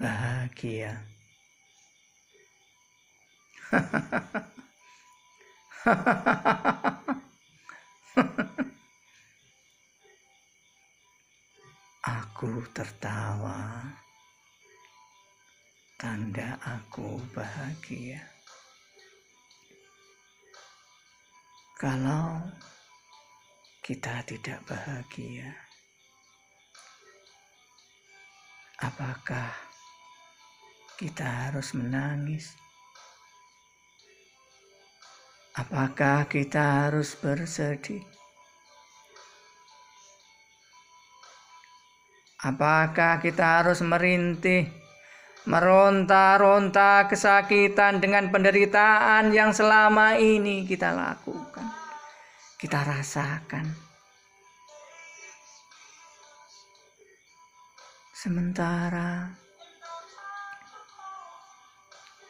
bahagia. Aku tertawa, tanda aku bahagia. Kalau kita tidak bahagia, apakah kita harus menangis? Apakah kita harus bersedih? Apakah kita harus merintih, meronta-ronta kesakitan dengan penderitaan yang selama ini kita lakukan, kita rasakan? Sementara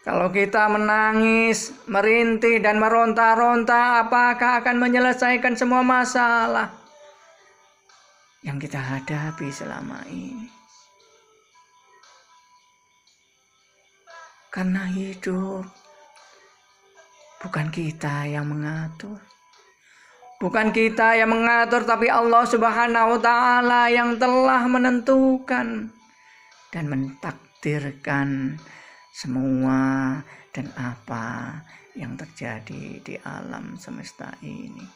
kalau kita menangis, merintih, dan meronta-ronta, apakah akan menyelesaikan semua masalah yang kita hadapi selama ini? Karena hidup bukan kita yang mengatur. Bukan kita yang mengatur, tapi Allah Subhanahu wa Ta'ala yang telah menentukan dan mentakdirkan semua dan apa yang terjadi di alam semesta ini.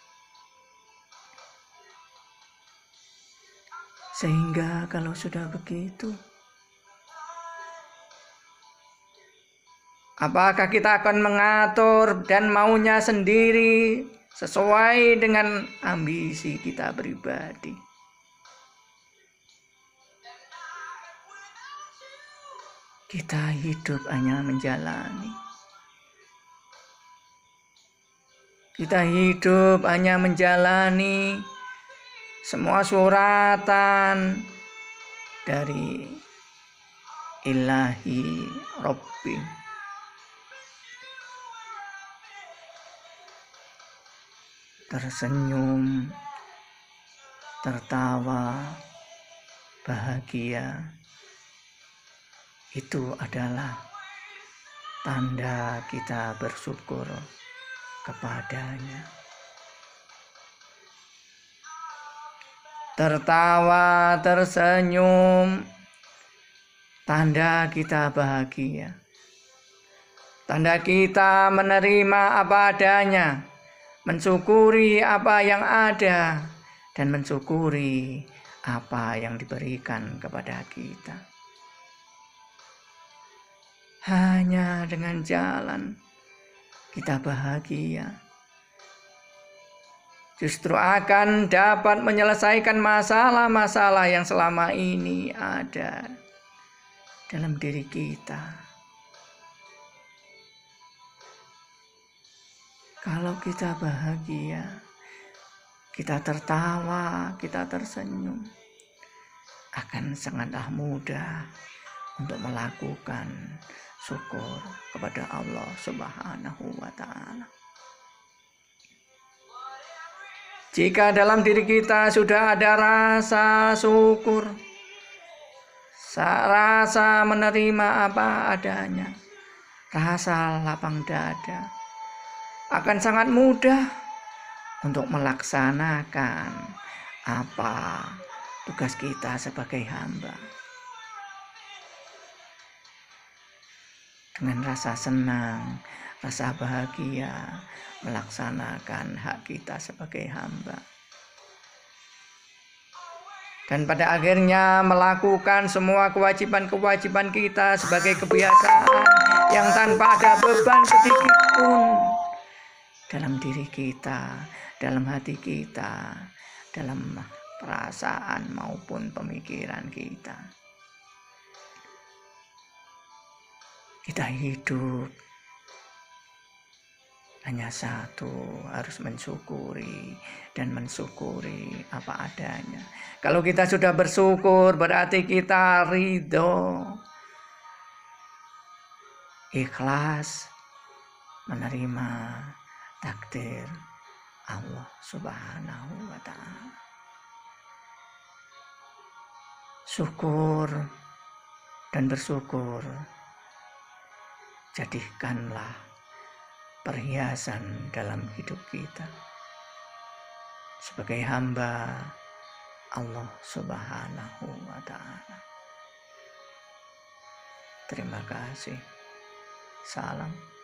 Sehingga kalau sudah begitu, apakah kita akan mengatur dan maunya sendiri sesuai dengan ambisi kita pribadi? Kita hidup hanya menjalani. Kita hidup hanya menjalani semua suratan dari Ilahi Rabbi. Tersenyum, tertawa, bahagia, itu adalah tanda kita bersyukur kepadanya. Tertawa, tersenyum, tanda kita bahagia. Tanda kita menerima apa adanya, mensyukuri apa yang ada, dan mensyukuri apa yang diberikan kepada kita. Hanya dengan jalan kita bahagia, justru akan dapat menyelesaikan masalah-masalah yang selama ini ada dalam diri kita. Kalau kita bahagia, kita tertawa, kita tersenyum, akan sangatlah mudah untuk melakukan syukur kepada Allah Subhanahu wa Ta'ala. Jika dalam diri kita sudah ada rasa syukur, rasa menerima apa adanya, rasa lapang dada, akan sangat mudah untuk melaksanakan apa tugas kita sebagai hamba. Dengan rasa senang, rasa bahagia, melaksanakan hak kita sebagai hamba. Dan pada akhirnya melakukan semua kewajiban-kewajiban kita sebagai kebiasaan yang tanpa ada beban sedikit pun dalam diri kita, dalam hati kita, dalam perasaan maupun pemikiran kita. Kita hidup hanya satu, harus mensyukuri dan mensyukuri apa adanya. Kalau kita sudah bersyukur, berarti kita ridho, ikhlas menerima takdir Allah Subhanahu wa Ta'ala. Syukur dan bersyukur jadikanlah perhiasan dalam hidup kita sebagai hamba Allah Subhanahu wa Ta'ala. Terima kasih. Salam.